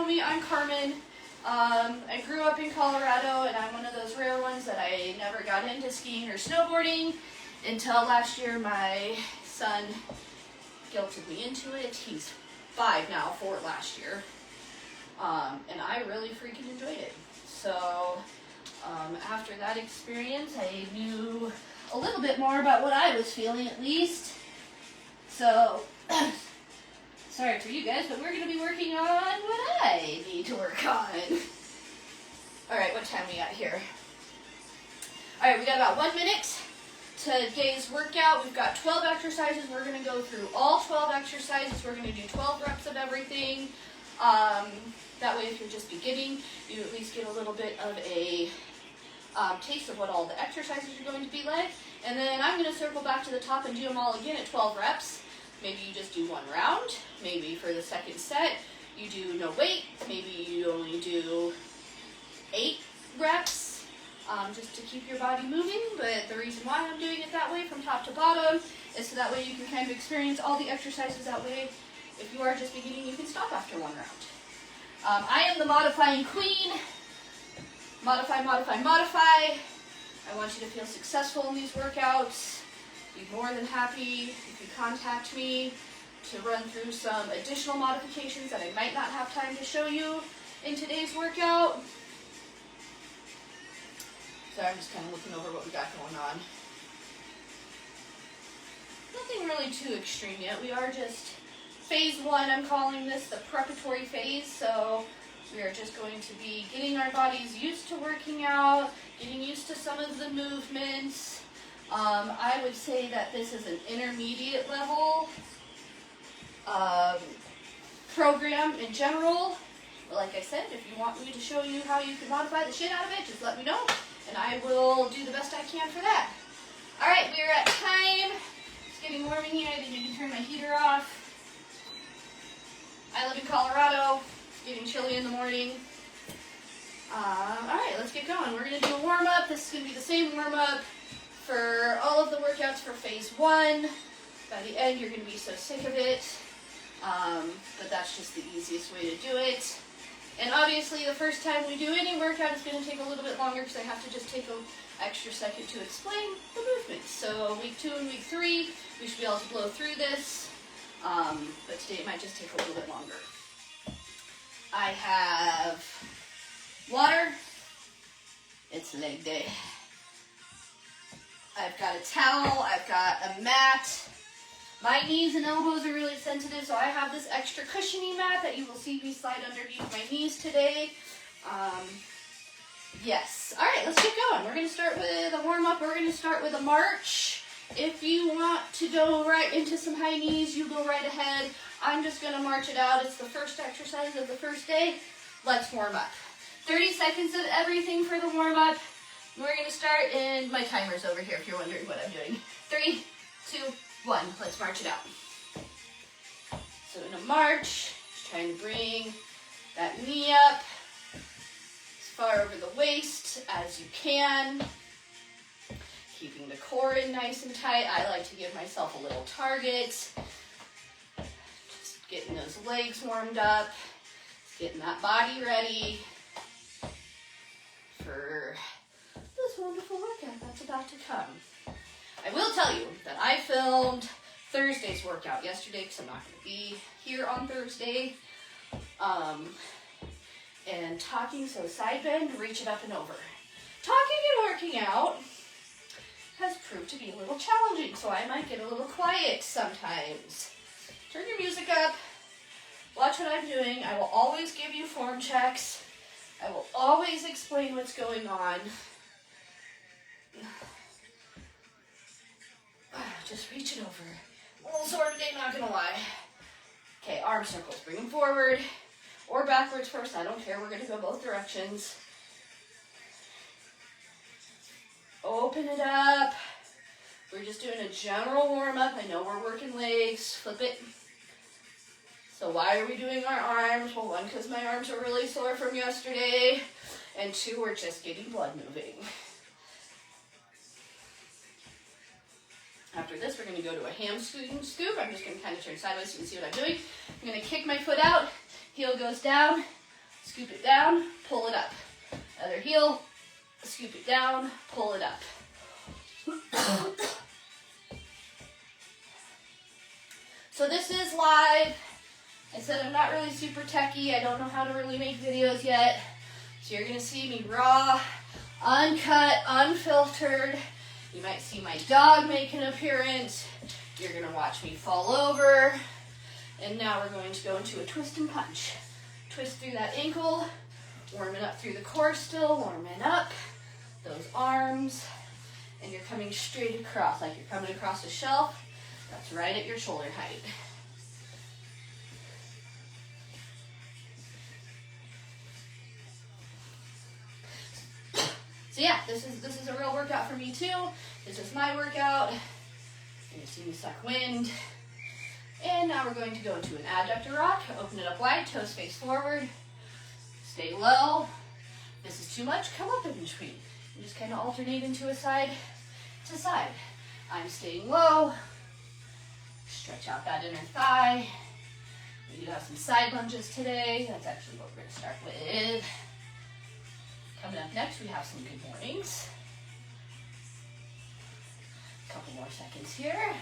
know me, I'm Carmen. I grew up in Colorado, and I'm one of those rare ones that I never got into skiing or snowboarding until last year. My son guilted me into it. He's 5 now, 4 last year. And I really freaking enjoyed it. So after that experience, I knew a little bit more about what I was feeling, at least. So, sorry for you guys, but we're going to be working on what I need to work on. Alright, what time we got here? Alright, we got about 1 minute to today's workout. We've got 12 exercises. We're going to go through all 12 exercises. We're going to do 12 reps of everything. That way, if you're just beginning, you at least get a little bit of a taste of what all the exercises are going to be like. And then I'm going to circle back to the top and do them all again at 12 reps. Maybe you just do 1 round. Maybe for the second set, you do no weight. Maybe you only do 8 reps, just to keep your body moving. But the reason why I'm doing it that way from top to bottom is so that way you can kind of experience all the exercises that way. If you are just beginning, you can stop after 1 round. I am the modifying queen. Modify, modify, modify. I want you to feel successful in these workouts. Be more than happy if you contact me to run through some additional modifications that I might not have time to show you in today's workout. So I'm just kind of looking over what we got going on. Nothing really too extreme yet. We are just phase 1, I'm calling this the preparatory phase. So we are just going to be getting our bodies used to working out, getting used to some of the movements. I would say that this is an intermediate level program in general. But like I said, if you want me to show you how you can modify the shit out of it, just let me know, and I will do the best I can for that. Alright, we are at time. It's getting warm in here. I think I can turn my heater off. I live in Colorado. It's getting chilly in the morning. Alright, let's get going. We're going to do a warm-up. This is going to be the same warm-up for all of the workouts for phase 1. By the end, you're going to be so sick of it. But that's just the easiest way to do it. And obviously, the first time we do any workout, it's going to take a little bit longer because I have to just take an extra second to explain the movements. So week 2 and week 3, we should be able to blow through this. But today it might just take a little bit longer. I have water. It's leg day. I've got a towel. I've got a mat. My knees and elbows are really sensitive, so I have this extra cushiony mat that you will see me slide underneath my knees today. Yes. All right, let's get going. We're going to start with a warm-up. We're going to start with a march. If you want to go right into some high knees, you go right ahead. I'm just going to march it out. It's the first exercise of the first day. Let's warm up. 30 seconds of everything for the warm-up. We're going to start, and my timer's over here if you're wondering what I'm doing. 3, 2, 1. Let's march it out. So in a march, just trying to bring that knee up as far over the waist as you can. Keeping the core in nice and tight. I like to give myself a little target. Just getting those legs warmed up. Getting that body ready for this wonderful workout that's about to come. I will tell you that I filmed Thursday's workout yesterday because I'm not going to be here on Thursday. And talking, so side bend, reach it up and over. Talking and working out has proved to be a little challenging, so I might get a little quiet sometimes. Turn your music up. Watch what I'm doing. I will always give you form checks. I will always explain what's going on. Just reach it over. A little sore today, not gonna lie. Okay, arm circles. Bring them forward or backwards first. I don't care. We're gonna go both directions. Open it up. We're just doing a general warm-up. I know we're working legs. Flip it. So why are we doing our arms? Well, 1, because my arms are really sore from yesterday. And 2, we're just getting blood moving. After this, we're going to go to a hamstring scoop. I'm just going to kind of turn sideways so you can see what I'm doing. I'm going to kick my foot out. Heel goes down. Scoop it down, pull it up. Other heel, scoop it down, pull it up. So this is live. I said I'm not really super techie. I don't know how to really make videos yet. So you're gonna see me raw, uncut, unfiltered. You might see my dog make an appearance. You're gonna watch me fall over. And now we're going to go into a twist and punch. Twist through that ankle, warming up through the core still, warming up those arms. And you're coming straight across, like you're coming across a shelf. That's right at your shoulder height. So yeah, this is a real workout for me too. This is my workout. You're gonna see me suck wind. And now we're going to go into an adductor rock. Open it up wide, toes face forward. Stay low. If this is too much, come up in between. And just kind of alternate into a side to side. I'm staying low. Stretch out that inner thigh. We do have some side lunges today. That's actually what we're going to start with. Coming up next, we have some good mornings. A couple more seconds here.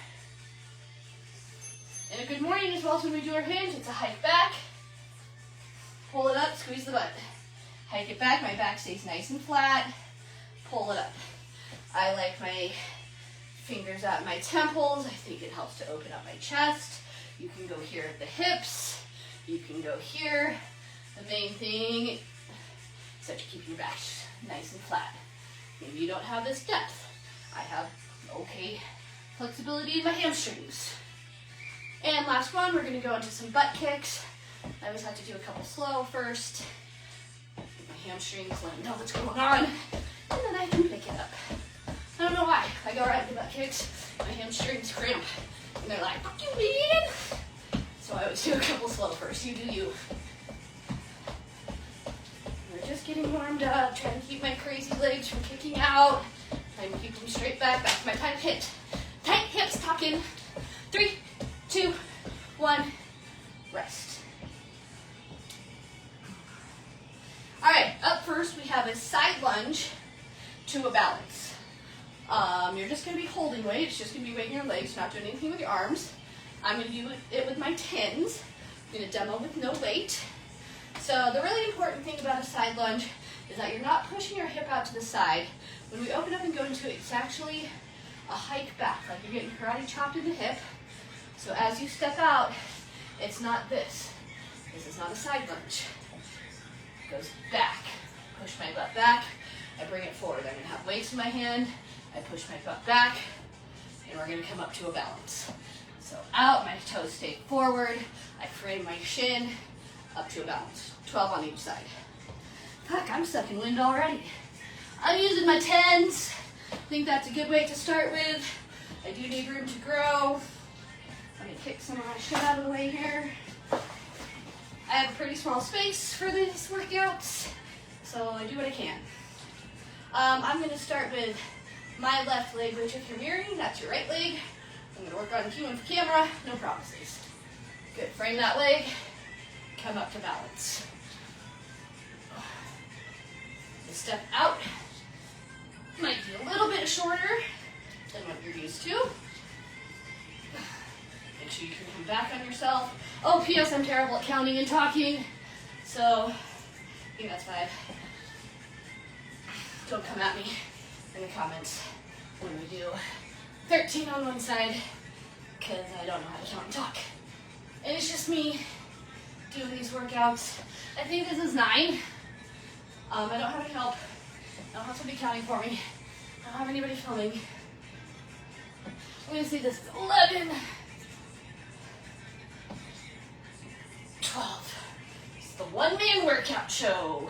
And a good morning as well as when we do our hinge. It's a hike back. Pull it up, squeeze the butt. Hike it back, my back stays nice and flat. Pull it up. I like my fingers at my temples. I think it helps to open up my chest. You can go here at the hips. You can go here. The main thing is that you keep your back nice and flat. Maybe you don't have this depth. I have okay flexibility in my hamstrings. And last one, we're gonna go into some butt kicks. I always have to do a couple slow first. Get my hamstrings, let them know what's going on. And then I can pick it up. I don't know why. I go right into butt kicks, my hamstrings cramp, and they're like, "Fuck you, man!" So I always do a couple slow first. You do you. We're just getting warmed up, trying to keep my crazy legs from kicking out, trying to keep them straight back to my tight hips. Tight hips, talking. 3, 2, 1, rest. All right, up first we have a side lunge to a balance. You're just going to be holding weight. It's just going to be weight in your legs, not doing anything with your arms. I'm going to do it with my tens. I'm going to demo with no weight. So the really important thing about a side lunge is that you're not pushing your hip out to the side. When we open up and go into it, it's actually a hike back, like you're getting karate chopped in the hip. So as you step out, it's not this. This is not a side lunge. It goes back. Push my butt back. I bring it forward. I'm going to have weights in my hand. I push my butt back, and we're going to come up to a balance. So out, my toes stay forward. I frame my shin up to a balance. 12 on each side. Fuck, I'm sucking wind already. I'm using my tens. I think that's a good weight to start with. I do need room to grow. I'm going to kick some of my shit out of the way here. I have a pretty small space for these workouts, so I do what I can. I'm going to start with my left leg, which if you're mirroring, that's your right leg. I'm going to work on cueing for camera, no promises. Good, frame that leg, come up to balance. The step out might be a little bit shorter than what you're used to. Make sure you can come back on yourself. Oh, P.S. I'm terrible at counting and talking, so I think that's 5. Don't come at me in the comments when we do 13 on one side, because I don't know how to count and talk. And it's just me doing these workouts. I think this is 9. I don't have any help. I don't have somebody counting for me. I don't have anybody filming. I'm going to see this is 11. 12. It's the one-man workout show.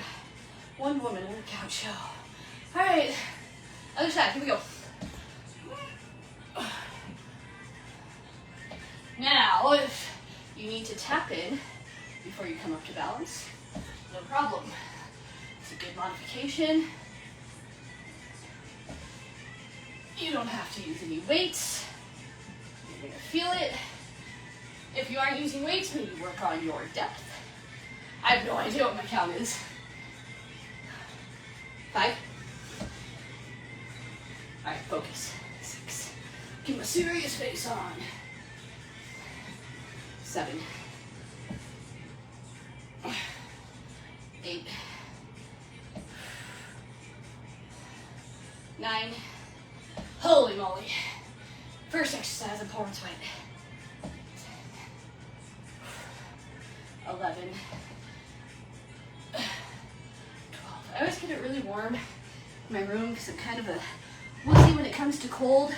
One-woman workout show. All right, other side, here we go. Now, if you need to tap in before you come up to balance, no problem. It's a good modification. You don't have to use any weights. You're gonna feel it. If you aren't using weights, maybe work on your depth. I have no idea what my count is. 5. All right, focus. 6. Keep a serious face on. 7. 8. 9. Holy moly. First exercise of pouring sweat. 11. 12. I always get it really warm in my room because I'm kind of a wussy when it comes to cold.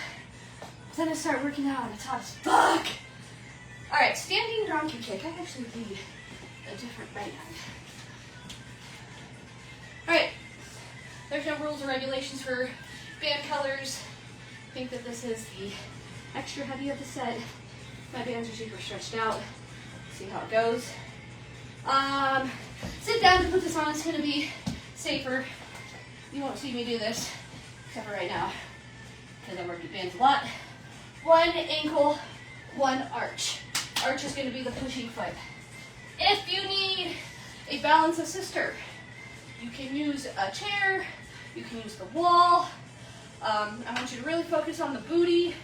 But then I start working out and it's hot as fuck. All right, standing donkey kick. I actually need a different right hand. All right, there's no rules or regulations for band colors. I think that this is the extra heavy of the set. My bands are super stretched out. See how it goes. Sit down to put this on. It's going to be safer. You won't see me do this, except for right now, because I'm working bands a lot. 1 ankle, 1 arch. Arch is going to be the pushing foot. If you need a balance assister, you can use a chair, you can use the wall. I want you to really focus on the booty.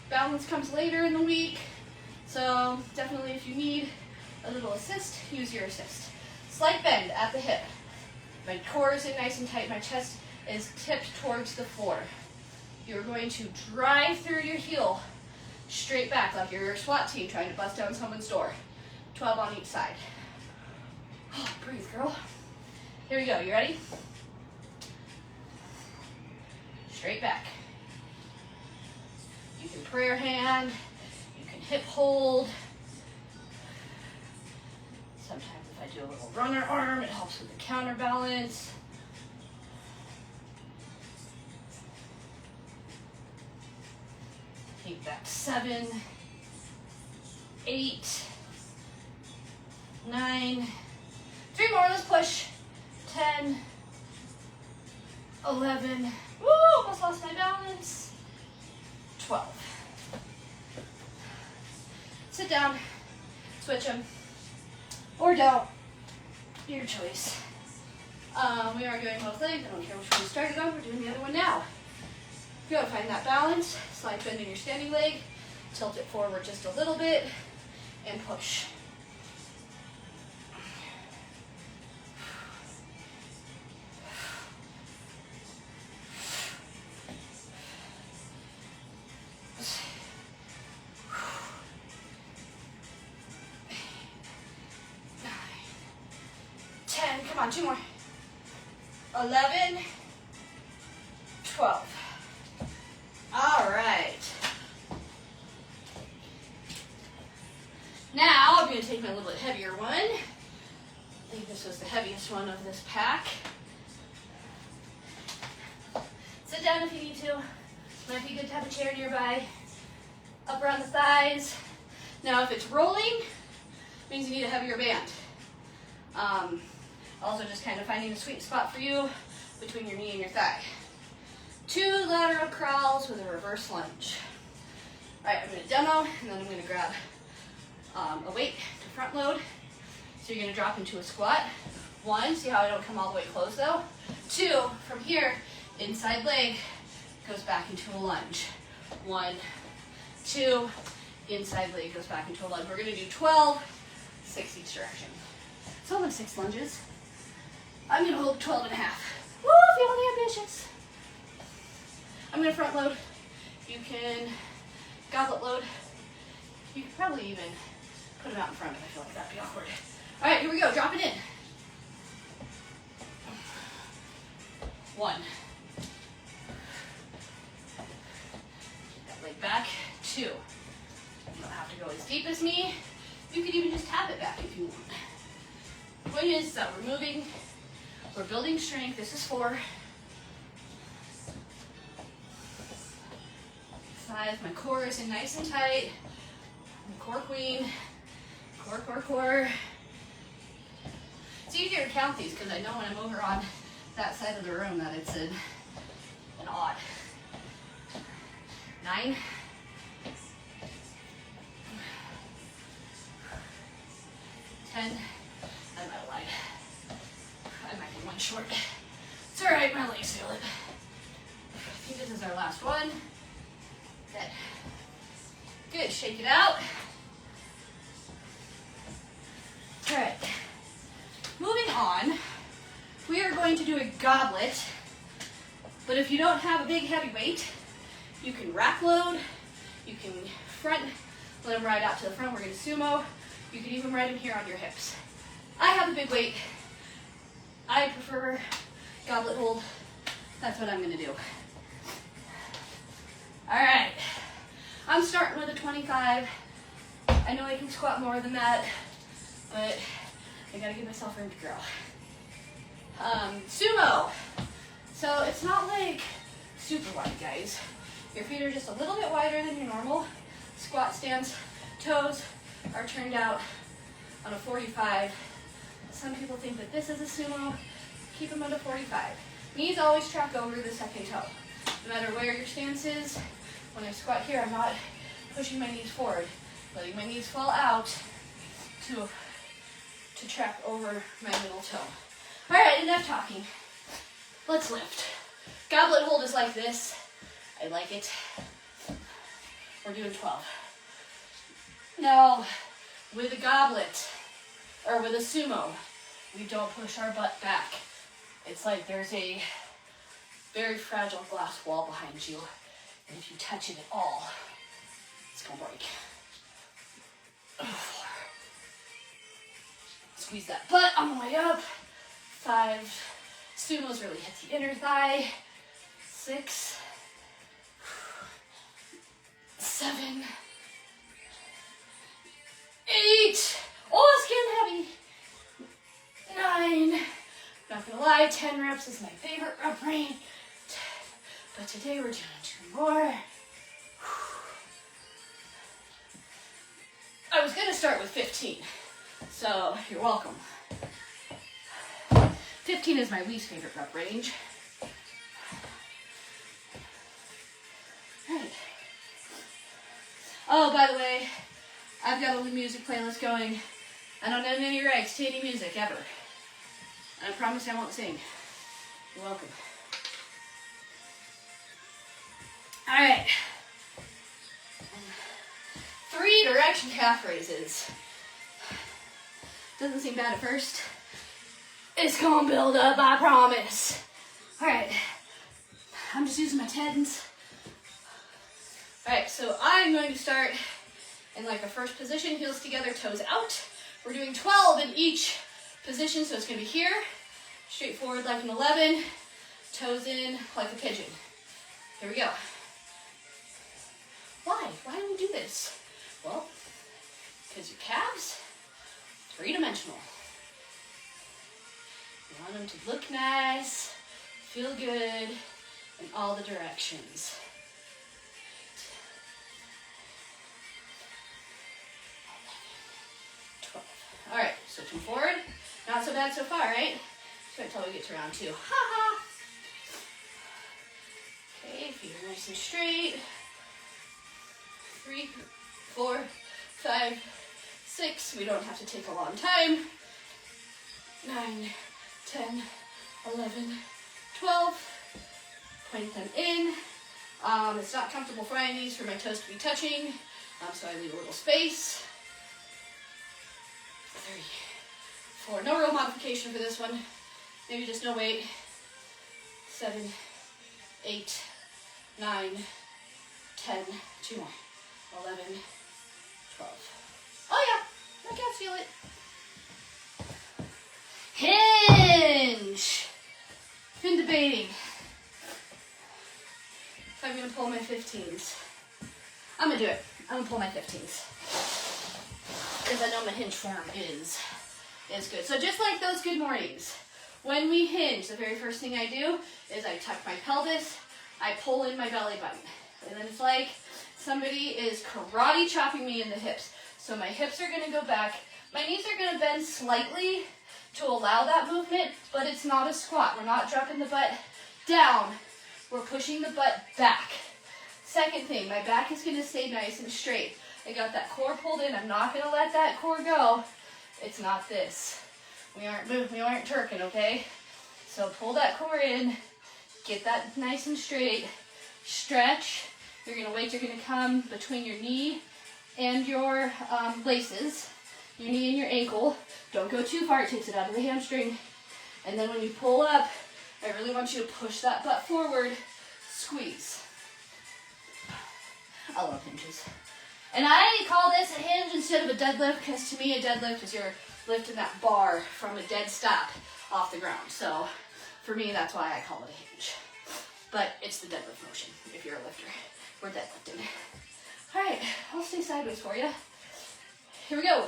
Balance comes later in the week, so definitely if you need a little assist, use your assist. Slight bend at the hip. My core is in nice and tight. My chest is tipped towards the floor. You're going to drive through your heel straight back like you're a SWAT team trying to bust down someone's door. 12 on each side. Oh, breathe, girl. Here we go. You ready? Straight back. You can prayer hand. You can hip hold. Sometimes if I do a little runner arm, it helps with the counterbalance. Take that 7, 8, 9, 3 more, let's push. 10, 11, woo, almost lost my balance. 12. Sit down, switch them, or don't, your choice. We are doing both legs. I don't care which one we started on, we're doing the other one now. Go and find that balance, slight bend in your standing leg, tilt it forward just a little bit, and push. Come on, 2 more. 11, 12. All right. Now I'm going to take my little bit heavier one. I think this was the heaviest one of this pack. Sit down if you need to. Might be good to have a chair nearby. Up around the thighs. Now if it's rolling, it means you need a heavier band. Also just kind of finding a sweet spot for you between your knee and your thigh. 2 lateral crawls with a reverse lunge. All right, I'm going to demo, and then I'm going to grab a weight to front load. So you're going to drop into a squat. 1, see how I don't come all the way close though. 2, from here, inside leg goes back into a lunge. 1, 2, inside leg goes back into a lunge. We're going to do 12, 6 each direction. So only 6 lunges. I'm going to hold 12 and a half. Woo, feeling ambitious. I'm going to front load. You can goblet load. You could probably even put them out in front, but I feel like that'd be awkward. All right, here we go. Drop it in. 1. Get that leg back. 2. You don't have to go as deep as me. You could even just tap it back if you want. The point is that we're moving. We're building strength. This is 4. 5. My core is in nice and tight. I'm a core queen. Core, core, core. It's easier to count these because I know when I'm over on that side of the room that it's an odd. 9. 10. I might lie one short. It's all right, my legs feel it. I think this is our last one. Good. Good, shake it out. All right, moving on, we are going to do a goblet, but if you don't have a big heavy weight, you can rack load, you can front, let them ride out to the front, we're gonna sumo, you can even ride them here on your hips. I have a big weight, I prefer goblet hold, that's what I'm gonna do. All right, I'm starting with a 25. I know I can squat more than that, but I gotta give myself room to grow. Sumo. So it's not like super wide, guys. Your feet are just a little bit wider than your normal squat stance. Toes are turned out on a 45. Some people think that this is a sumo. Keep them at a 45. Knees always track over the second toe. No matter where your stance is, when I squat here, I'm not pushing my knees forward, letting my knees fall out to track over my middle toe. All right, enough talking. Let's lift. Goblet hold is like this. I like it. We're doing 12. Now, with a goblet, or with a sumo, we don't push our butt back. It's like there's a very fragile glass wall behind you, and if you touch it at all, it's gonna break. Squeeze that butt on the way up. 5. Sumos really hit the inner thigh. 6. 7. 8. Oh, it's getting heavy. 9. Not gonna lie, 10 reps is my favorite rep range. But today we're doing 2 more. I was gonna start with 15. So, you're welcome. 15 is my least favorite rep range. Right. Oh, by the way, I've got a music playlist going. I don't know any rights to any music ever. And I promise I won't sing. You're welcome. All right. 3 direction calf raises. Doesn't seem bad at first. It's gonna build up, I promise. All right, I'm just using my tens. All right, so I'm going to start in like a first position, heels together, toes out. We're doing 12 in each position, so it's gonna be here, straight forward like an 11, toes in like a pigeon. Here we go. Why do we do this? Well, because your calves, 3-dimensional. You want them to look nice, feel good in all the directions. 12. All right, switching forward. Not so bad so far, right? Just wait until we get to round 2. Ha ha! Okay, feet are nice and straight. 3, 4, 5, 6. We don't have to take a long time. 9, 10, 11, 12. Point them in. It's not comfortable frying these for my toes to be touching, so I leave a little space. 3, 4. No real modification for this one. Maybe just no weight. 7, 8, 9, 10. 2 more. 11, 12. Oh yeah, I can feel it. Hinge. Been debating if I'm gonna pull my 15s. I'm gonna do it. I'm gonna pull my 15s. Because I know my hinge form is good. So just like those good mornings, when we hinge, the very first thing I do is I tuck my pelvis, I pull in my belly button. And then it's like somebody is karate chopping me in the hips. So my hips are gonna go back. My knees are gonna bend slightly to allow that movement, but it's not a squat. We're not dropping the butt down. We're pushing the butt back. Second thing, my back is gonna stay nice and straight. I got that core pulled in. I'm not gonna let that core go. It's not this. We aren't turking, okay? So pull that core in, get that nice and straight, stretch. You're gonna wait, you're gonna come between your knee and your laces, your knee and your ankle. Don't go too far, it takes it out of the hamstring. And then when you pull up, I really want you to push that butt forward, squeeze. I love hinges. And I call this a hinge instead of a deadlift because to me a deadlift is you're lifting that bar from a dead stop off the ground. So for me, that's why I call it a hinge. But it's the deadlift motion if you're a lifter. We're deadlifting. All right, I'll stay sideways for you. Here we go.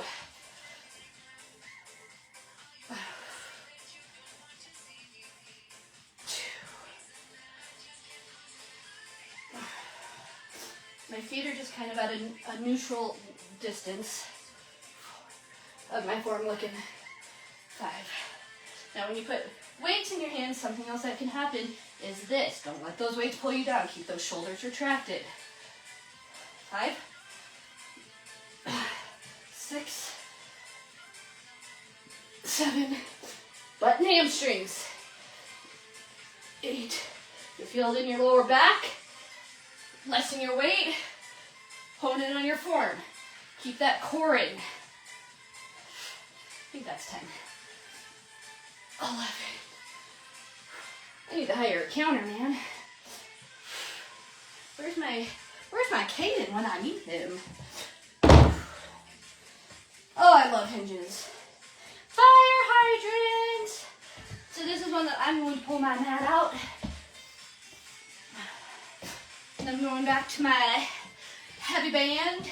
My feet are just kind of at a neutral distance of my form looking. 5. Now when you put weights in your hands, something else that can happen is this. Don't let those weights pull you down. Keep those shoulders retracted. 5, 6, 7, butt and hamstrings. 8, you feel it in your lower back. Lessen your weight, hone in on your form. Keep that core in. I think that's 10. 11. I need to hire a counter, man. Where's my Caden when I need him? Oh, I love hinges. Fire hydrants. So this is one that I'm going to pull my mat out. And I'm going back to my heavy band.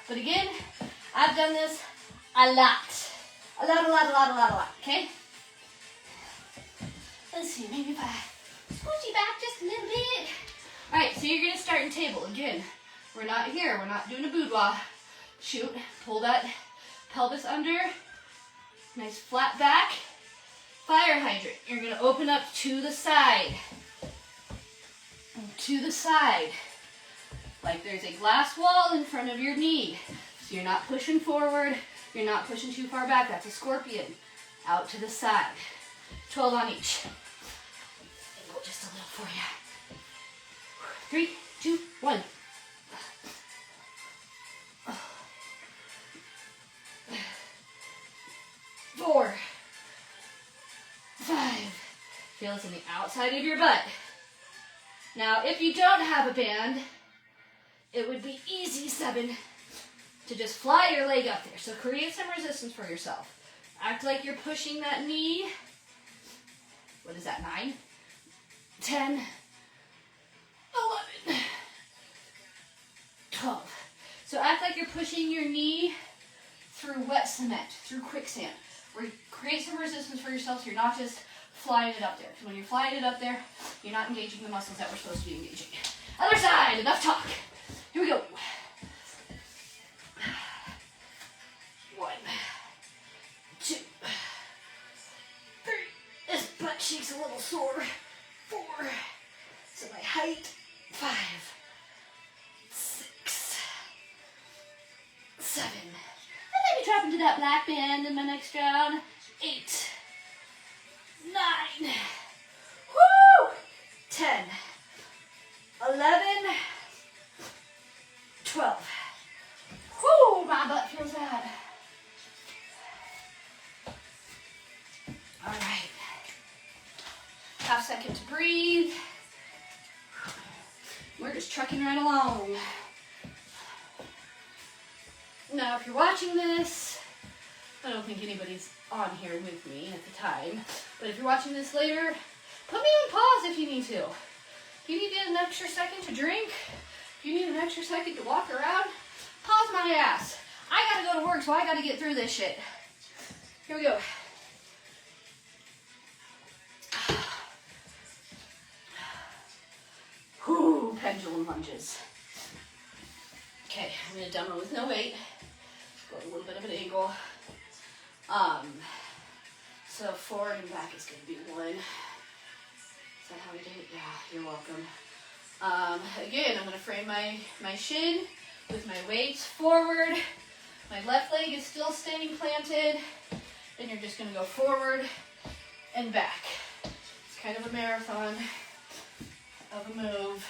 But again, I've done this a lot. A lot, okay? Let's see, maybe if I scoot you back just a little bit. All right, so you're gonna start in table. Again, we're not here, we're not doing a boudoir. Shoot, pull that pelvis under. Nice flat back. Fire hydrant. You're gonna open up to the side. To the side, like there's a glass wall in front of your knee. So you're not pushing forward, you're not pushing too far back. That's a scorpion. Out to the side. 12 on each. Go just a little for you. 3, 2, 1. 4, 5. Feel this in the outside of your butt. Now, if you don't have a band, it would be easy, 7, to just fly your leg up there. So create some resistance for yourself. Act like you're pushing that knee. What is that, 9, 10, 11, 12. So act like you're pushing your knee through wet cement, through quicksand. Where you create some resistance for yourself so you're not just flying it up there. Because when you're flying it up there, you're not engaging the muscles that we're supposed to be engaging. Other side, enough talk. Here we go. 1, 2, 3. This butt cheek's a little sore. 4. So my height. 5, 6, 7. I maybe drop into that black band in my next round. 8, 9, woo, 10, 11, 12. Whoo, my butt feels that. All right. Half second to breathe. We're just trucking right along. Now, if you're watching this, I don't think anybody's on here with me at the time, but if you're watching this later, put me on pause if you need to. If you need an extra second to drink, if you need an extra second to walk around, pause my ass. I gotta go to work, so I gotta get through this shit. Here we go. Whew, pendulum lunges. Okay, I'm gonna demo with no weight. Go a little bit of an angle. So forward and back is going to be 1. Is that how we did it? Yeah, you're welcome. Again, I'm going to frame my shin with my weights forward. My left leg is still staying planted. Then you're just going to go forward and back. It's kind of a marathon of a move.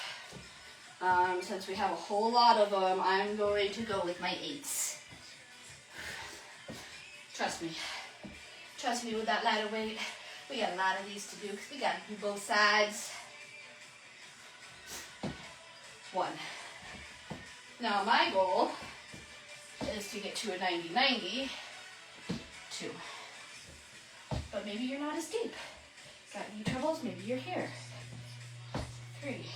Since we have a whole lot of them, I'm going to go with my 8s. Trust me. Trust me with that lighter weight. We got a lot of these to do because we got to do both sides. 1. Now my goal is to get to a 90-90. 2. But maybe you're not as deep. Got any troubles? Maybe you're here. 3.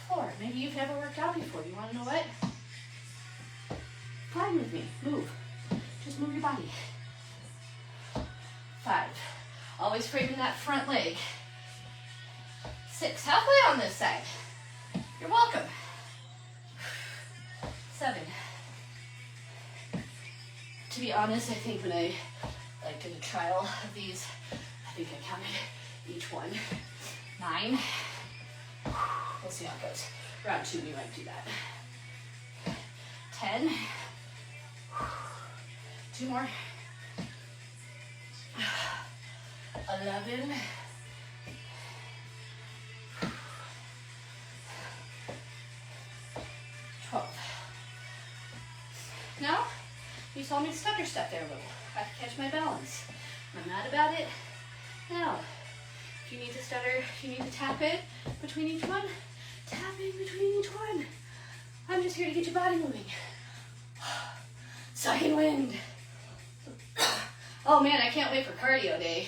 4. Maybe you've never worked out before. You want to know what? Fine with me. Move. Just move your body. 5. Always framing that front leg. 6. Halfway on this side. You're welcome. 7. To be honest, I think when I did a trial of these, I think I counted each one. 9. We'll see how it goes. Round 2, we might do that. 10. 2 more. 11. 12. Now, you saw me stutter step there a little. I have to catch my balance. I'm not about it. Now, if you need to stutter, if you need to tap in between each one, tap in between each one. I'm just here to get your body moving. Sucking wind. Oh man, I can't wait for cardio day.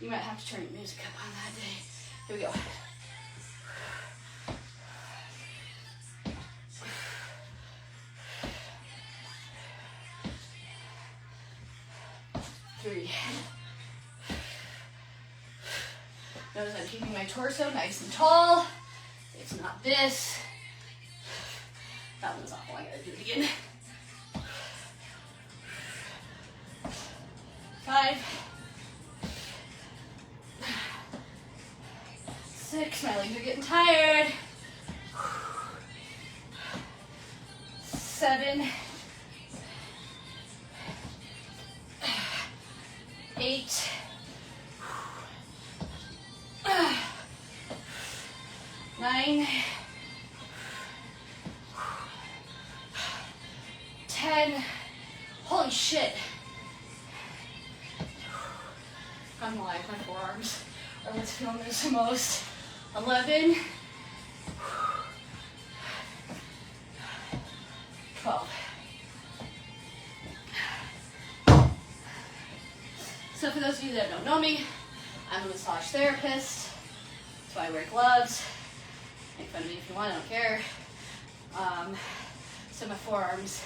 You might have to turn your music up on that day. Here we go. 3. Notice I'm keeping my torso nice and tall. It's not this. That one's awful. I gotta do it again. 5. 6. My legs are getting tired. 7. 8. 9. 10. Holy shit. I'm alive, my forearms are what's feeling this the most. 11. 12. So for those of you that don't know me, I'm a massage therapist. That's why I wear gloves. Make fun of me if you want, I don't care. So my forearms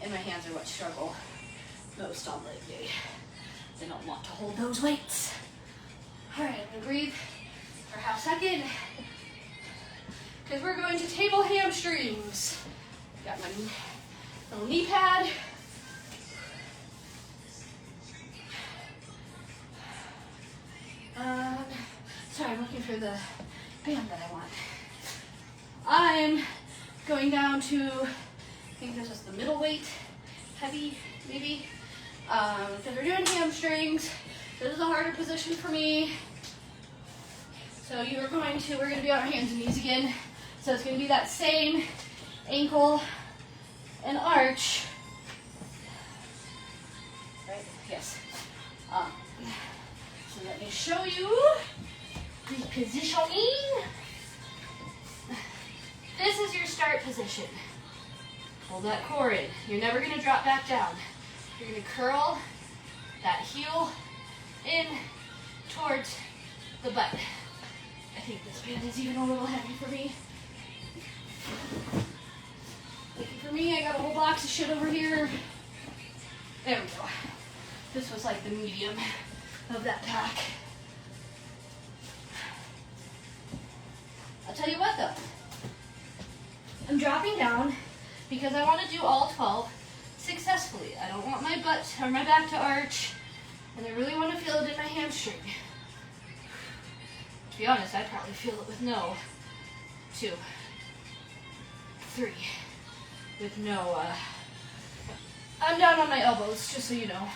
and my hands are what struggle most on leg day. They don't want to hold those weights. All right, I'm gonna breathe for a half second because we're going to table hamstrings. Got my little knee pad. Sorry, I'm looking for the band that I want. I'm going down to, I think this is the middle weight, heavy maybe, because we're doing hamstrings. This is a harder position for me. So we're going to be on our hands and knees again. So it's going to be that same ankle and arch. Right? Yes. So let me show you the positioning. This is your start position. Hold that core in. You're never going to drop back down. You're going to curl that heel in towards the butt. I think this band is even a little heavy for me. Lucky for me, I got a whole box of shit over here. There we go. This was like the medium of that pack. I'll tell you what though. I'm dropping down because I want to do all 12 successfully. I don't want my butt or my back to arch, and I really want to feel it in my hamstring. To be honest, I'd probably feel it with no 2, 3, with no, I'm down on my elbows, just so you know.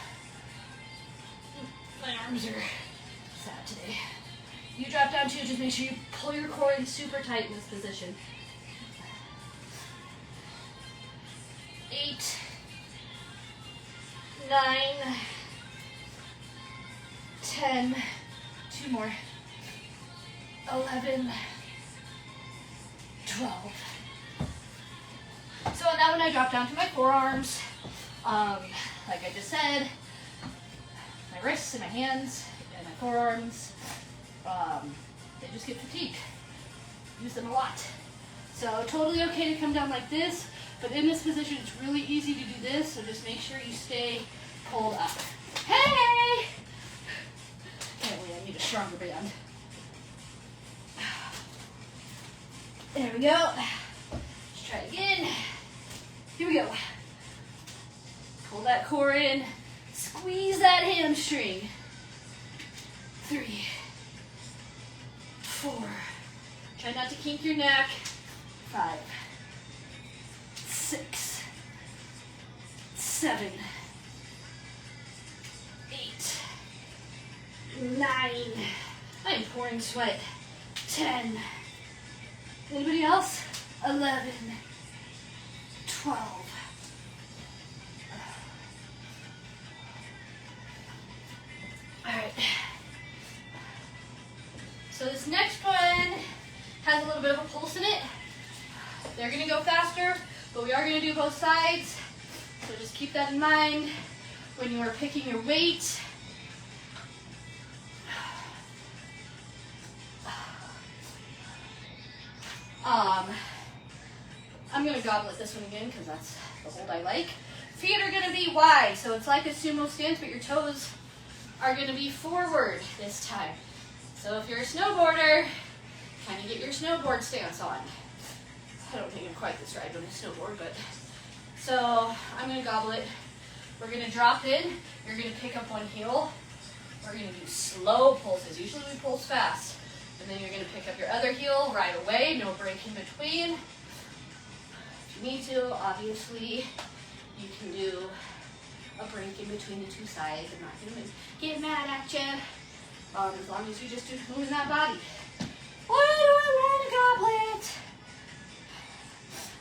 My arms are sad today. You drop down too, just make sure you pull your core in super tight in this position. 8, 9, 10, 2 more, 11, 12. So on that one I drop down to my forearms. Like I just said, my wrists and my hands and my forearms, they just get fatigued. Use them a lot. So totally okay to come down like this, but in this position it's really easy to do this, so just make sure you stay pulled up. Hey! Can't wait, I need a stronger band. There we go. Let's try it again. Here we go. Pull that core in. Squeeze that hamstring. 3, 4. Try not to kink your neck. 5, 6, 7, 8, 9. I am pouring sweat. 10. Anybody else? 11, 12. All right. So this next one has a little bit of a pulse in it. They're gonna go faster, but we are gonna do both sides. So just keep that in mind when you are picking your weight. I'm gonna goblet this one again because that's the hold I like. Feet are gonna be wide, so it's like a sumo stance, but your toes are gonna be forward this time. So if you're a snowboarder, kind of get your snowboard stance on. I don't think I'm quite this right on a snowboard, but. So I'm gonna goblet. We're gonna drop in. You're gonna pick up one heel. We're gonna do slow pulses. Usually we pulse fast. And then you're gonna pick up your other heel right away, no break in between. If you need to, obviously, you can do a break in between the two sides. I'm not gonna get mad at you, as long as you just do moving that body. Why do I want a goblet?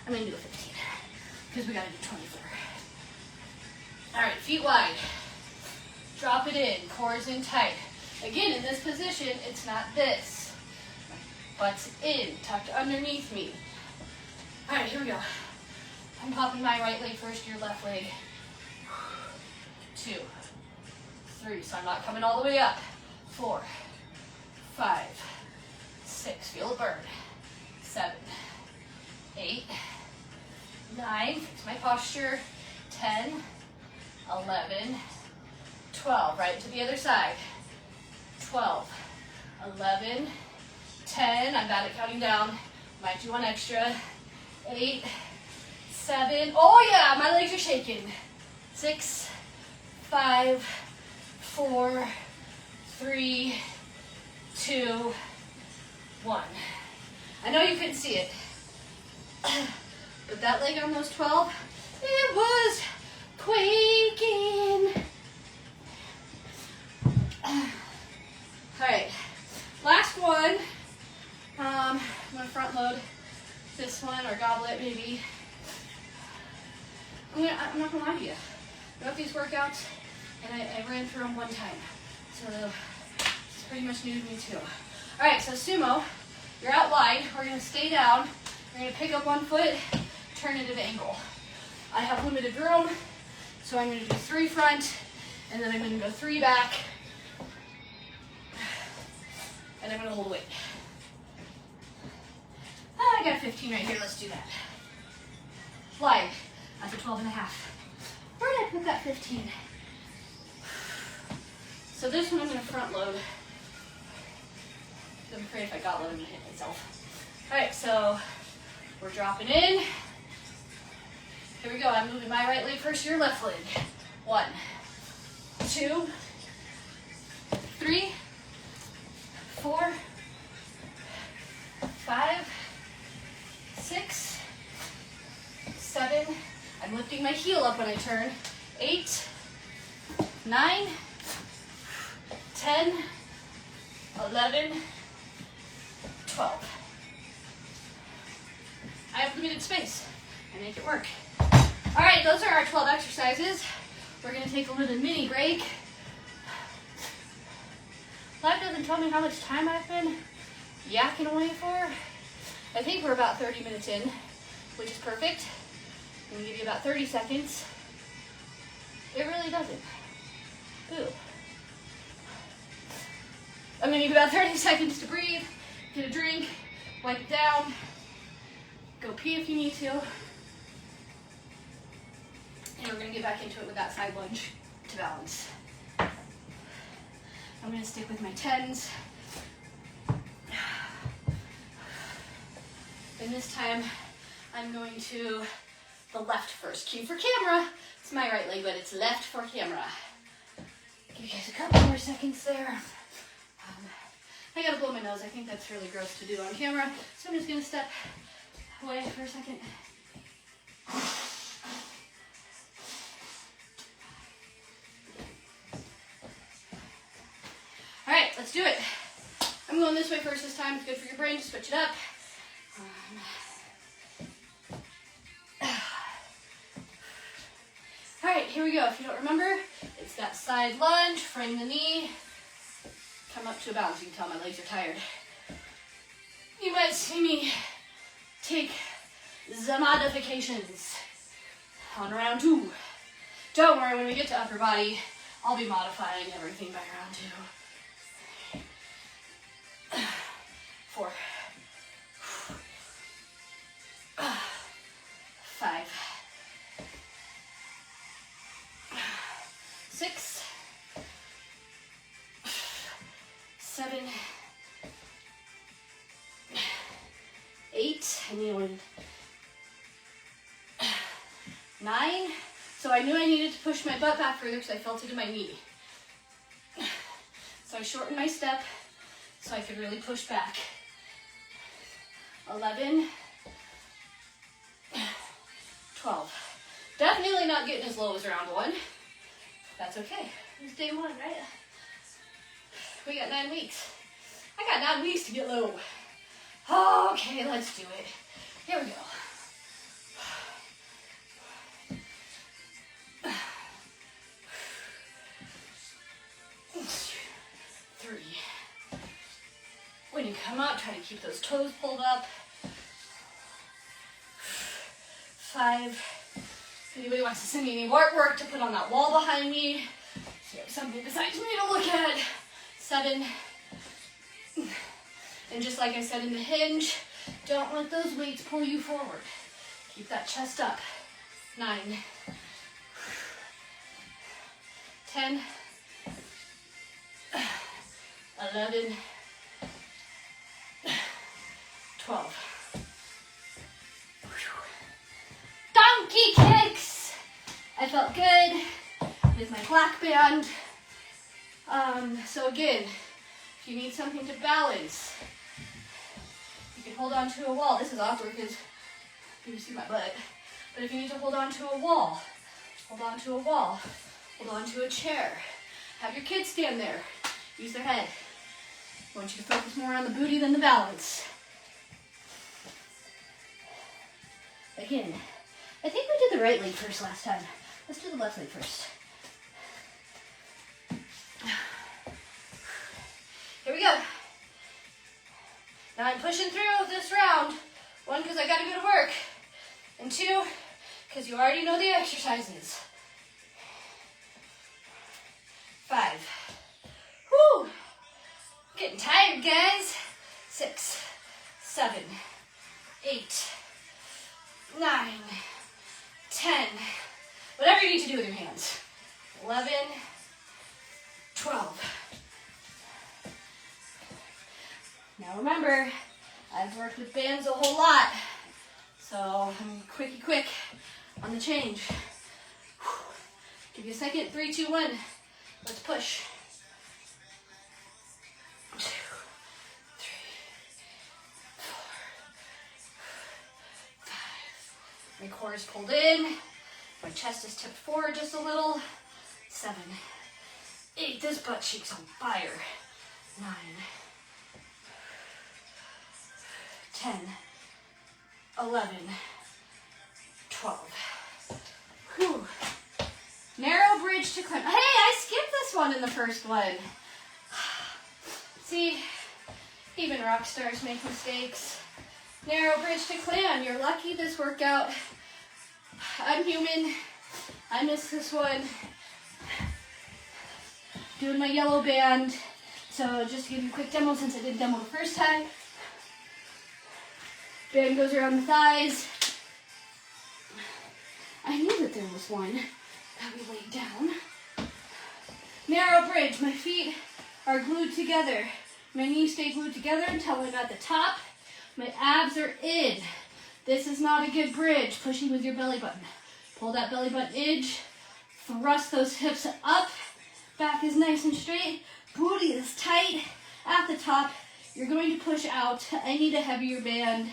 I'm gonna do a 15, because we gotta do 24. All right, feet wide. Drop it in, core is in tight. Again, in this position, it's not this. Butt's in, tucked underneath me. All right, here we go. I'm popping my right leg first, your left leg. 2, 3, so I'm not coming all the way up. 4, 5, 6, feel it burn. 7, 8, 9, fix my posture. 10, 11, 12, right to the other side. 12, 11, 10, I'm bad at counting down. Might do one extra. 8, 7, oh yeah, my legs are shaking. 6, 5, 4, 3, 2, 1. I know you couldn't see it, but that leg on those 12, it was quaking. All right, last one. I'm gonna front load this one, or goblet maybe. I'm not gonna lie to you. I got these workouts and I ran through them one time. So it's pretty much new to me too. All right, so sumo, you're out wide. We're gonna stay down. We're gonna pick up one foot, turn it at an angle. I have limited room, so I'm gonna do 3 front, and then I'm gonna go 3 back, and I'm gonna hold weight. I got 15 right here, let's do that. Wide, that's a 12 and a half. Where did I put that 15? So this one I'm gonna front load. I'm afraid if I got load, I'm gonna hit myself. All right, so we're dropping in. Here we go, I'm moving my right leg first, your left leg. 1, 2, 3, 4, 5, 6, 7, I'm lifting my heel up when I turn. 8, 9, 10, 11, 12. I have limited space. I make it work. All right, those are our 12 exercises. We're gonna take a little mini break. Live doesn't tell me how much time I've been yakking away for. I think we're about 30 minutes in, which is perfect. I'm gonna give you about 30 seconds. It really doesn't. Boo. I'm gonna give you about 30 seconds to breathe, get a drink, wipe it down, go pee if you need to. And we're gonna get back into it with that side lunge to balance. I'm gonna stick with my 10s. And this time, I'm going to the left first. Cue for camera. It's my right leg, but it's left for camera. Give you guys a couple more seconds there. I gotta blow my nose. I think that's really gross to do on camera. So I'm just gonna step away for a second. All right, let's do it. I'm going this way first this time. It's good for your brain to switch it up. All right, here we go. If you don't remember, it's that side lunge, frame the knee, come up to a balance. You can tell my legs are tired. You might see me take the modifications on round 2. Don't worry, when we get to upper body, I'll be modifying everything by round 2. 4, 5, 6, 7, 8, I need one. 9. So I knew I needed to push my butt back further because I felt it in my knee. So I shortened my step so I could really push back. 11, 12. Definitely not getting as low as round 1. That's okay. It's day 1, right? We got 9 weeks. I got 9 weeks to get low. Okay, let's do it. Here we go. 3. When you come up, try to keep those toes pulled up. 5. If anybody wants to send me any artwork to put on that wall behind me, so you have something besides me to look at. 7. And just like I said in the hinge, don't let those weights pull you forward. Keep that chest up. 9. 10. 11. 12. Donkey kicks! I felt good with my black band. So again, if you need something to balance, you can hold on to a wall. This is awkward because you can see my butt. But if you need to hold on to a wall, hold on to a wall, hold on to a chair. Have your kids stand there. Use their head. I want you to focus more on the booty than the balance. Again, I think we did the right leg first last time. Let's do the left leg first. Here we go. Now I'm pushing through this round. 1, because I gotta go to work. And 2, because you already know the exercises. 5. Whew. Getting tired, guys. 6, 7, 8, 9, 10. Whatever you need to do with your hands. 11, 12. Now remember, I've worked with bands a whole lot, so I'm quick on the change. Give you a second. 3, 2, 1. Let's push. 2, 3, 4, 5. My core is pulled in. My chest is tipped forward just a little. 7, 8, this butt cheek's on fire. 9, 10, 11, 12. Whew. Narrow bridge to climb. Hey, I skipped this one in the first one. See, even rock stars make mistakes. Narrow bridge to climb. You're lucky this workout. I'm human. I missed this one. Doing my yellow band. So just to give you a quick demo, since I did demo the first time. Band goes around the thighs. I knew that there was one that we laid down. Narrow bridge. My feet are glued together. My knees stay glued together until I'm at the top. My abs are in. This is not a good bridge. Pushing with your belly button. Pull that belly button in. Thrust those hips up. Back is nice and straight. Booty is tight at the top. You're going to push out. I need a heavier band,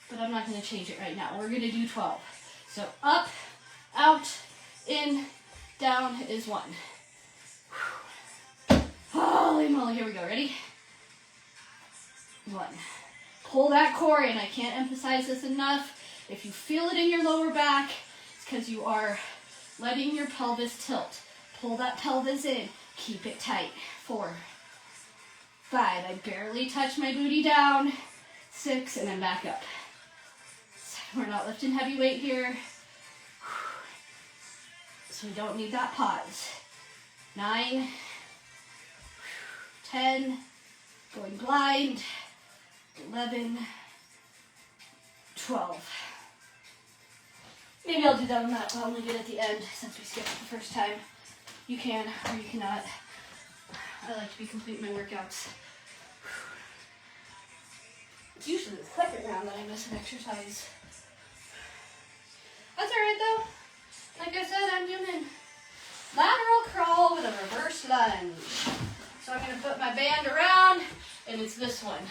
but I'm not going to change it right now. We're going to do 12. So up, out, in, down is 1. Holy moly, here we go. Ready? 1. Pull that core in. I can't emphasize this enough. If you feel it in your lower back, it's because you are letting your pelvis tilt. Pull that pelvis in. Keep it tight. 4, 5. I barely touch my booty down. 6, and then back up. 7, we're not lifting heavy weight here. So we don't need that pause. 9, 10, going blind. 11, 12. Maybe I'll do that on that. I'll only do it at the end since we skipped it the first time. You can or you cannot. I like to be complete in my workouts. It's usually the second round that I miss an exercise. That's alright though. Like I said, I'm human. Lateral crawl with a reverse lunge. So I'm going to put my band around, and it's this one.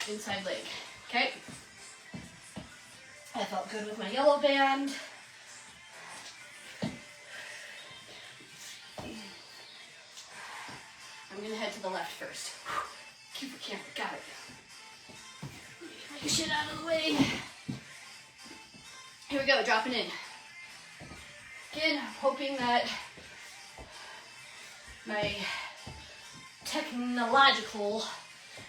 Inside leg. Okay? I felt good with my yellow band. I'm going to head to the left first. Keep your camera. Got it. Get your shit out of the way. Here we go. Dropping in. Again, I'm hoping that my technological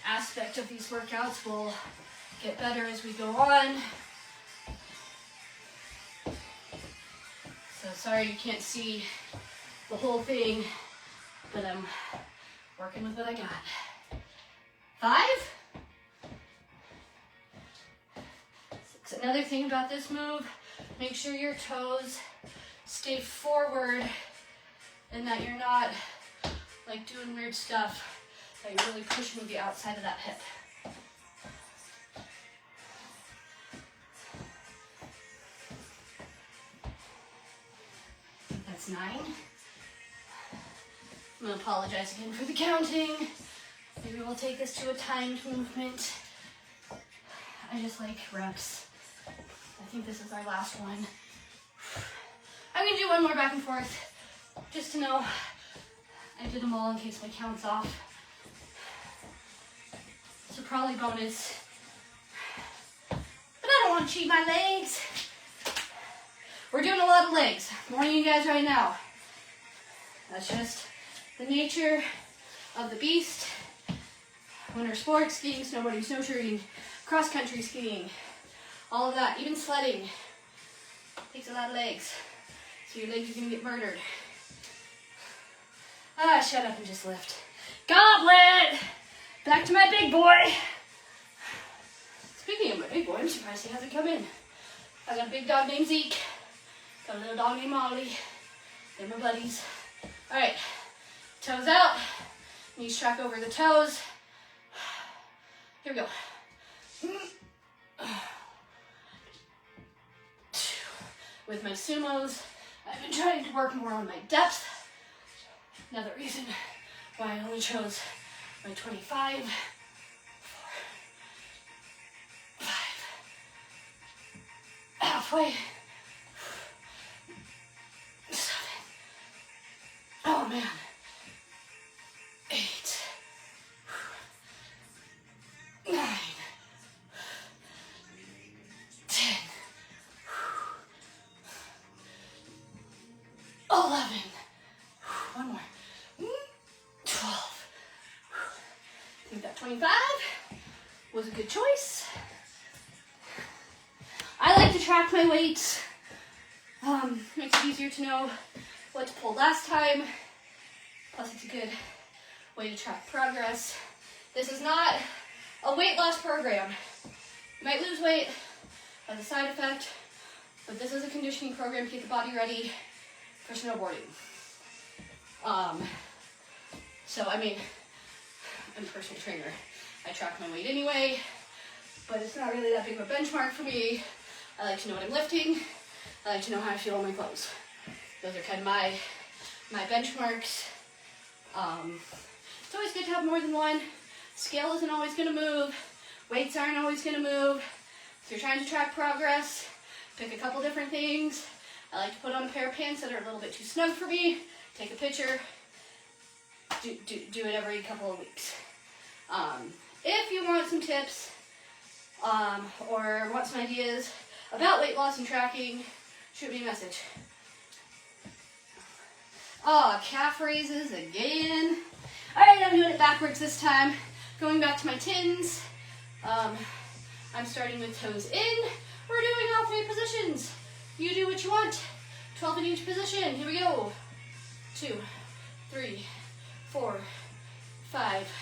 aspect of these workouts will get better as we go on. So sorry you can't see the whole thing, but I'm working with what I got. 5, 6. Another thing about this move, make sure your toes stay forward and that you're not like doing weird stuff, that you're really pushing with the outside of that hip. That's 9. I'm going to apologize again for the counting. Maybe we'll take this to a timed movement. I just like reps. I think this is our last one. I'm going to do one more back and forth just to know I did them all in case my count's off. So probably bonus. But I don't want to cheat my legs. We're doing a lot of legs. I'm warning you guys right now. That's just the nature of the beast. Winter sports, skiing, snowboarding, snowshoeing, cross-country skiing, all of that, even sledding, takes a lot of legs. So your legs are going to get murdered. Ah, shut up and just lift. Goblet! Back to my big boy. Speaking of my big boy, I'm surprised he hasn't come in. I got a big dog named Zeke. Got a little dog named Molly. They're my buddies. All right, toes out. Knees track over the toes. Here we go. With my sumos, I've been trying to work more on my depth. Another reason why I only chose my 25. 4, 5. Halfway. 7. Oh man, 11. One more. 12. I think that 25 was a good choice. I like to track my weights. Makes it easier to know what to pull last time. Plus it's a good way to track progress. This is not a weight loss program. You might lose weight as a side effect, but this is a conditioning program to get the body ready for snowboarding. So I mean, I'm a personal trainer. I track my weight anyway, but it's not really that big of a benchmark for me. I like to know what I'm lifting. I like to know how I feel in my clothes. Those are kind of my benchmarks. It's always good to have more than one. Scale isn't always going to move. Weights aren't always going to move. If you're trying to track progress, pick a couple different things. I like to put on a pair of pants that are a little bit too snug for me. Take a picture. Do it every couple of weeks. If you want some tips or want some ideas about weight loss and tracking, shoot me a message. Oh, calf raises again. All right, I'm doing it backwards this time. Going back to my tins. I'm starting with toes in. We're doing all 3 positions. You do what you want. 12 in each position. Here we go. 2, 3, 4, 5,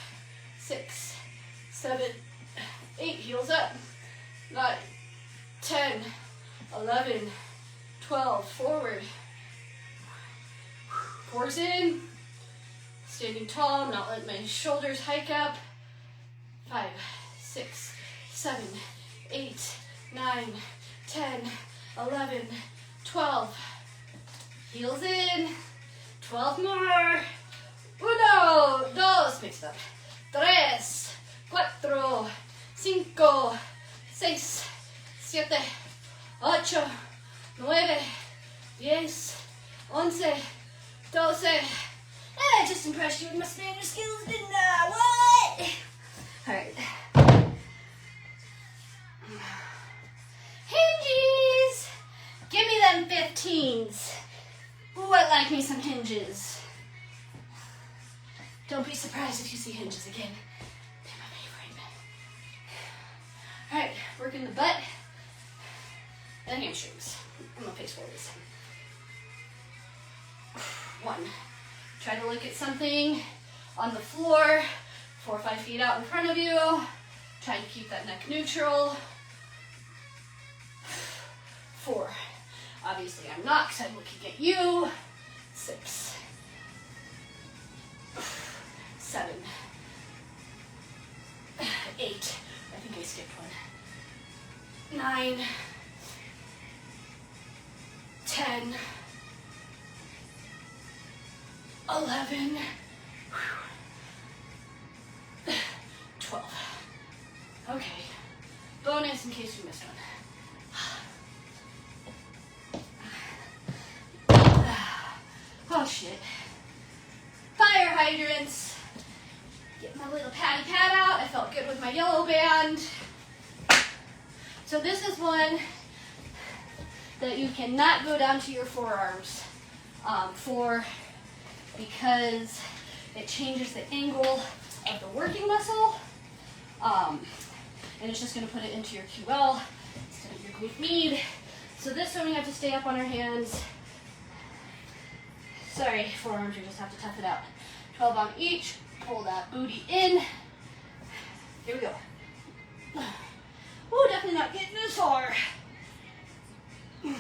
6, 7, 8. Heels up. 9, 10, 11, 12. Forward. Cores in. Standing tall, not letting my shoulders hike up. 5, 6, 7, 8, 9, 10, 11, 12. Heels in. 12 more. 1, 2, mix it up. 3, 4, 5, 6, 7, 8, 9, 10, 11, 12. I just impressed you with my Spanish skills, didn't I? What? Alright. Hinges! Give me them 15s. Ooh, I like me some hinges. Don't be surprised if you see hinges again. They're my favorite. Alright, working the butt and hamstrings. I'm gonna face forward this time. 1. Try to look at something on the floor, 4 or 5 feet out in front of you. Try to keep that neck neutral. 4. Obviously I'm not because I'm looking at you. 6. 7. 8. I think I skipped one. 9. 10. 11. 12. Okay. Bonus in case you missed one. Oh shit. Fire hydrants. Get my little patty pad out. I felt good with my yellow band. So this is one that you cannot go down to your forearms for, because it changes the angle of the working muscle, and it's just going to put it into your QL instead of your glute med. So this one we have to stay up on our hands. Sorry, forearms, you just have to tough it out. 12 on each. Pull that booty in. Here we go. Ooh, definitely not getting this far. 4,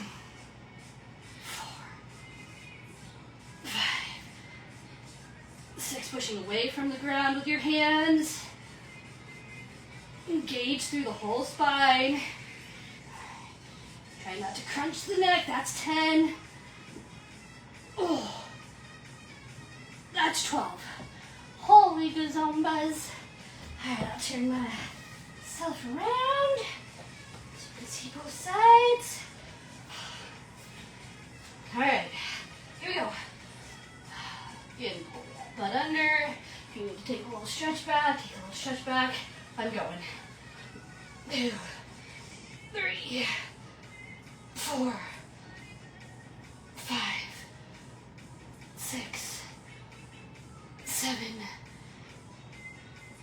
5, 6, pushing away from the ground with your hands. Engage through the whole spine. Try not to crunch the neck. That's 10. Oh, that's 12. Holy gazombas. All right, I'll turn myself around so you can see both sides. All right, here we go. Again, pull that butt under. If you need to take a little stretch back, take a little stretch back. I'm going. 2, 3, 4, 5, 6, 7,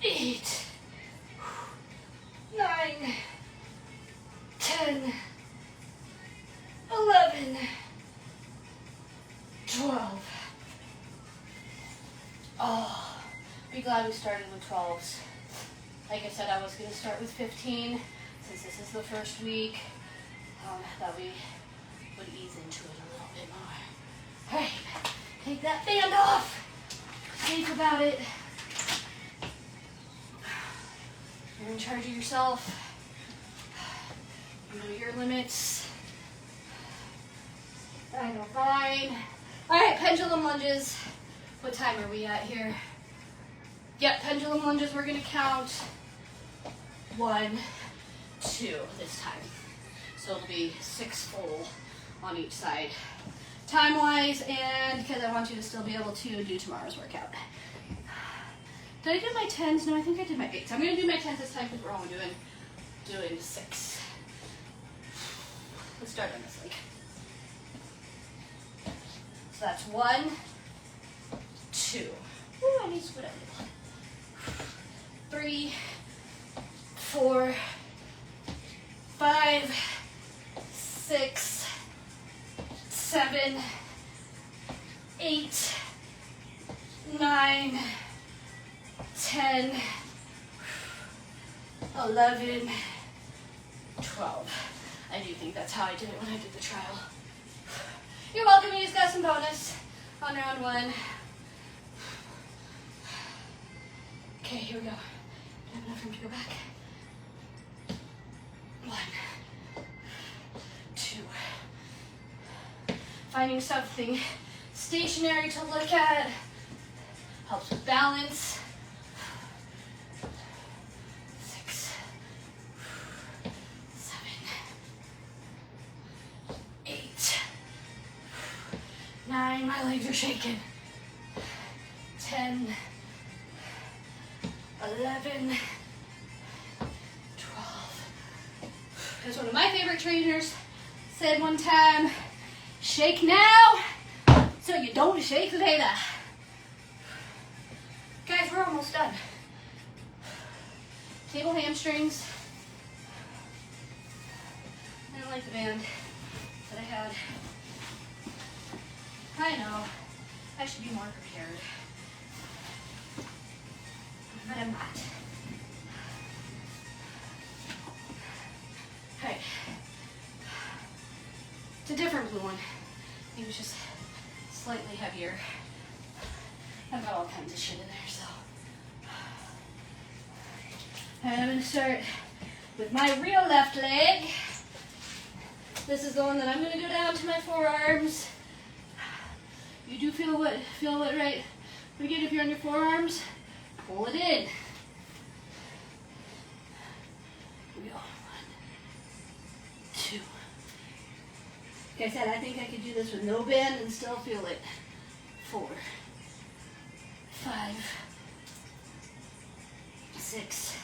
8, 9, 10, 11, 12. Oh, be glad we started with 12s. Like I said, I was going to start with 15 since this is the first week. That we would ease into it a little bit more. All right, take that band off. Think about it. You're in charge of yourself. You know your limits. I know mine. All right, pendulum lunges. What time are we at here? Yep, pendulum lunges, we're gonna count 1, 2 this time. So it'll be 6 full on each side. Time-wise, and because I want you to still be able to do tomorrow's workout. Did I do my 10s? No, I think I did my 8s. I'm gonna do my 10s this time because we're only doing 6. Let's start on this leg. So that's 1, 2. Ooh, I need to split up. 3, 4, 5, 6, 7, 8, 9, 10, 11, 12. I do think that's how I did it when I did the trial. You're welcome, you just got some bonus on round 1. Okay, here we go. I have enough room to go back. 1, 2. Finding something stationary to look at helps with balance. 6, 7, 8, 9. My legs are shaking. 10, 11, 12. As one of my favorite trainers said one time, shake now so you don't shake later. Guys, we're almost done. Table hamstrings. I don't like the band that I had. I know, I should be more prepared. But I'm not. Okay. It's a different blue one. It was just slightly heavier. I've got all kinds of shit in there, so. And I'm gonna start with my real left leg. This is the one that I'm gonna go down to my forearms. You do feel what right? Again, if you're on your forearms, pull it in. Here we go. 1, 2. Like I said, I think I could do this with no band and still feel it. 4, 5, 6.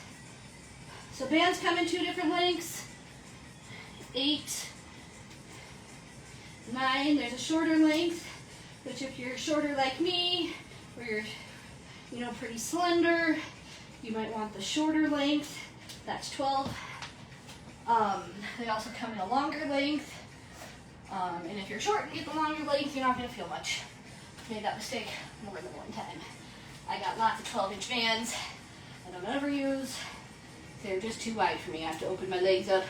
So bands come in 2 different lengths. 8, 9. There's a shorter length, which if you're shorter like me, or you're pretty slender, you might want the shorter length. That's 12. They also come in a longer length. And if you're short and get the longer length, you're not going to feel much. Made that mistake more than one time. I got lots of 12-inch bands I don't ever use. They're just too wide for me. I have to open my legs up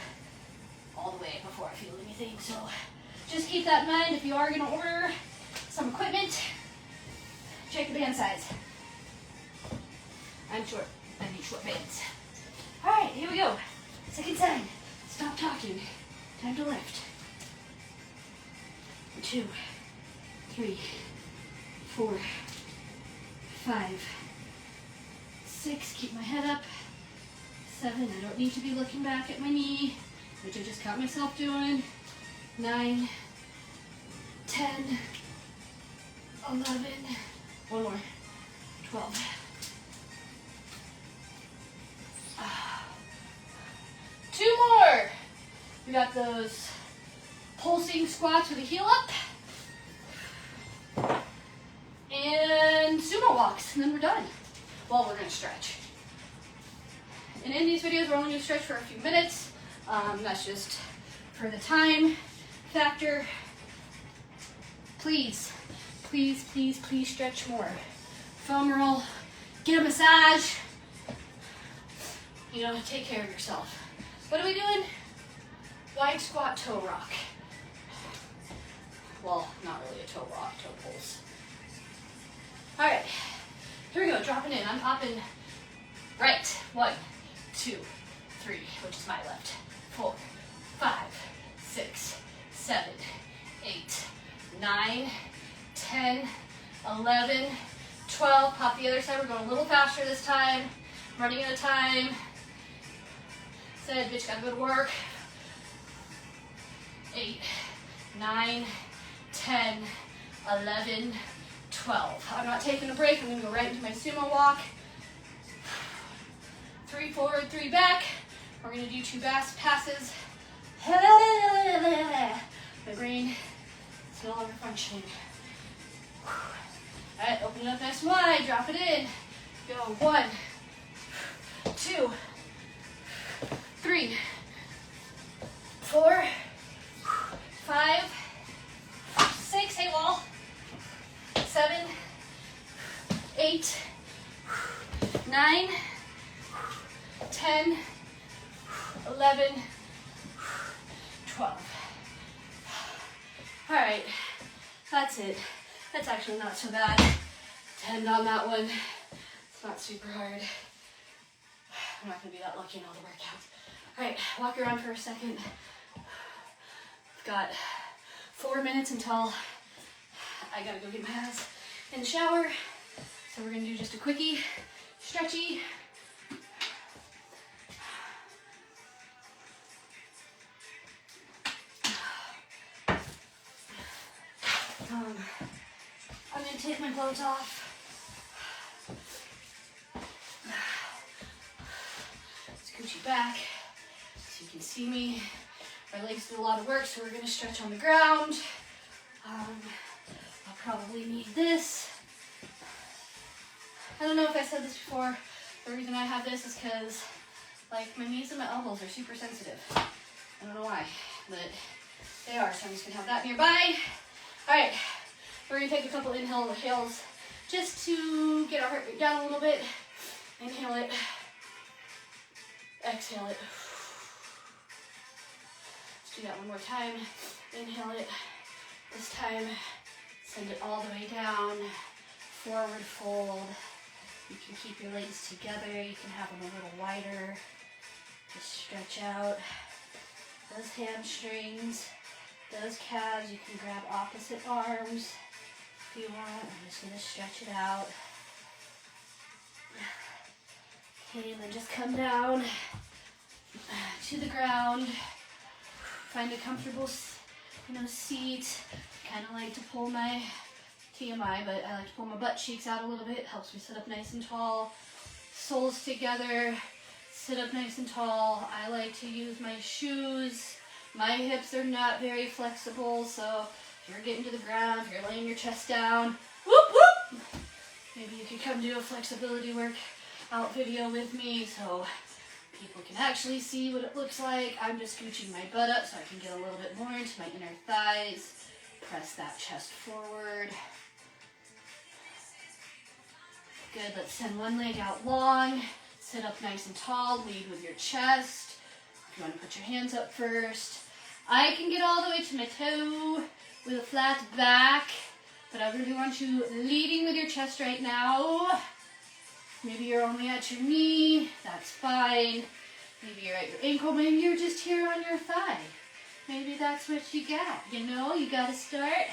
all the way before I feel anything. So just keep that in mind if you are going to order some equipment. Check the band size. I'm short. I need short bands. All right, here we go. Second side. Stop talking. Time to lift. 2, 3, 4, 5, 6. Keep my head up. 7. I don't need to be looking back at my knee, which I just caught myself doing. 9, 10, 11. One more. 12. Two more. We got those pulsing squats with a heel up. walks, and then we're done. Well, we're gonna stretch. And in these videos, we're only gonna stretch for a few minutes. That's just for the time factor. Please, please, please, please stretch more. Foam roll, get a massage. You know, take care of yourself. What are we doing? Wide squat toe rock. Well, not really a toe rock, toe pulls. All right, here we go, dropping in. I'm hopping right. 1, 2, 3, which is my left. 4, 5, 6, 7, 8, 9, 10, 11, 12. Pop the other side. We're going a little faster this time. Running out of time. Said, bitch, gotta go to work. 8, 9, 10, 11, 12. I'm not taking a break. I'm gonna go right into my sumo walk. 3 forward, 3 back. We're gonna do 2 passes. My brain is no longer functioning. All right, open it up nice and wide, drop it in. Go 1, 2, 3, 4, 5, 6, hey wall, 7, 8, 9, 10, 11, 12. All right, that's it. That's actually not so bad. 10 on that one. It's not super hard. I'm not gonna be that lucky in all the workouts. All right, walk around for a second. I've got 4 minutes until I gotta go get my ass in the shower. So we're gonna do just a quickie, stretchy. I'm gonna take my clothes off. Scoochie back so you can see me. My legs do a lot of work, so we're gonna stretch on the ground. I'll probably need this. I don't know if I said this before. The reason I have this is because, like, my knees and my elbows are super sensitive. I don't know why, but they are, so I'm just gonna have that nearby. All right, we're gonna take a couple inhales just to get our heart rate down a little bit. Inhale it, exhale it. Let's do that one more time. Inhale it. This time, send it all the way down. Forward fold. You can keep your legs together. You can have them a little wider. Just stretch out those hamstrings, those calves. You can grab opposite arms if you want. I'm just going to stretch it out. Okay, and then just come down to the ground. Find a comfortable, seat. Kind of like to pull my TMI, but I like to pull my butt cheeks out a little bit. Helps me sit up nice and tall. Soles together. Sit up nice and tall. I like to use my shoes. My hips are not very flexible, so if you're getting to the ground, if you're laying your chest down, whoop whoop. Maybe you could come do a flexibility workout video with me so people can actually see what it looks like. I'm just scooching my butt up so I can get a little bit more into my inner thighs. Press that chest forward. Good, let's send one leg out long. Sit up nice and tall, lead with your chest. If you want to put your hands up first. I can get all the way to my toe with a flat back, but I really want you leading with your chest right now. Maybe you're only at your knee, that's fine. Maybe you're at your ankle, maybe you're just here on your thigh. Maybe that's what you got, you gotta start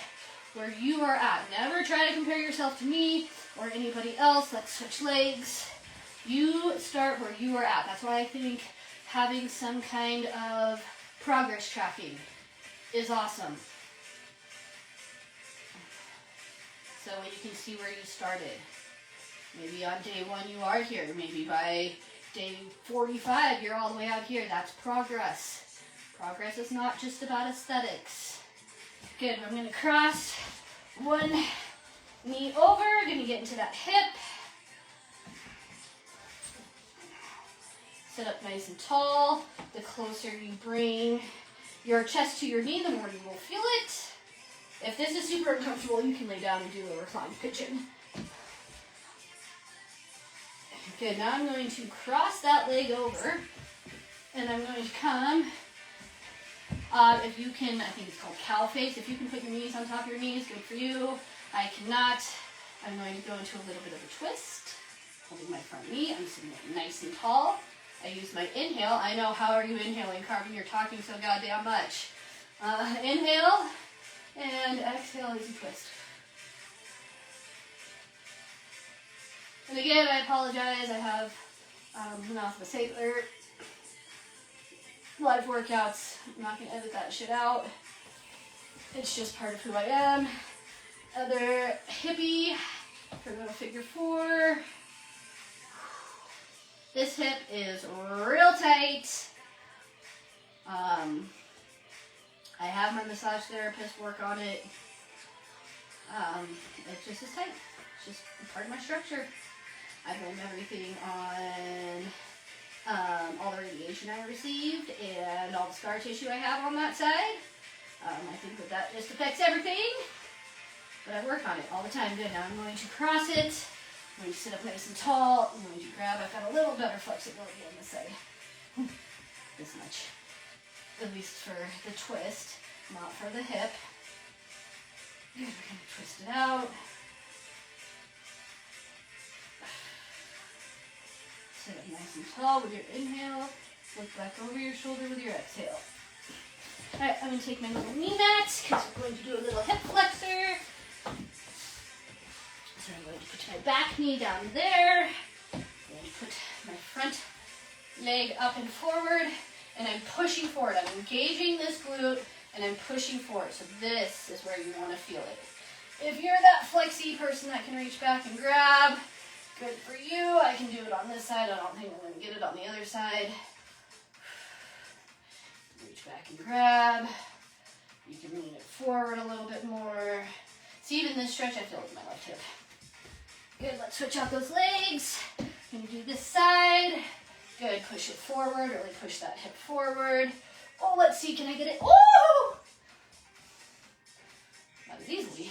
where you are at. Never try to compare yourself to me or anybody else. Let's switch legs. You start where you are at. That's why I think having some kind of progress tracking is awesome. So you can see where you started. Maybe on day 1 you are here. Maybe by day 45 you're all the way out here. That's progress. Progress is not just about aesthetics. Good, I'm going to cross 1, Knee over, gonna get into that hip. Sit up nice and tall. The closer you bring your chest to your knee, the more you will feel it. If this is super uncomfortable, you can lay down and do a reclined pigeon. Good, now I'm going to cross that leg over, and I'm going to come, if you can, I think it's called cow face, if you can put your knees on top of your knees, good for you. I cannot. I'm going to go into a little bit of a twist, holding my front knee. I'm sitting up nice and tall. I use my inhale. I know, how are you inhaling, Carmen? You're talking so goddamn much. Inhale, and exhale as you twist. And again, I apologize. I have mouth of a sailor. Live workouts. I'm not going to edit that shit out. It's just part of who I am. Other hippie. We're going to figure 4. This hip is real tight. I have my massage therapist work on it. It just is tight. It's just part of my structure. I blame everything on all the radiation I received and all the scar tissue I have on that side. I think that just affects everything. But I work on it all the time. Good, now I'm going to cross it. I'm going to sit up nice and tall. I'm going to grab. I've got a little better flexibility on this side. This much. At least for the twist, not for the hip. Good, we're going to twist it out. Sit up nice and tall with your inhale. Look back over your shoulder with your exhale. Alright, I'm going to take my little knee mat because we're going to do a little hip flexor. So I'm going to put my back knee down there. I'm going to put my front leg up and forward. And I'm pushing forward. I'm engaging this glute and I'm pushing forward. So this is where you want to feel it. If you're that flexy person that can reach back and grab, good for you. I can do it on this side. I don't think I'm going to get it on the other side. Reach back and grab. You can lean it forward a little bit more. See, even this stretch, I feel it in my left hip. Good, let's switch out those legs. I'm going to do this side. Good, push it forward, really push that hip forward. Oh, let's see, can I get it? Oh! Not as easily.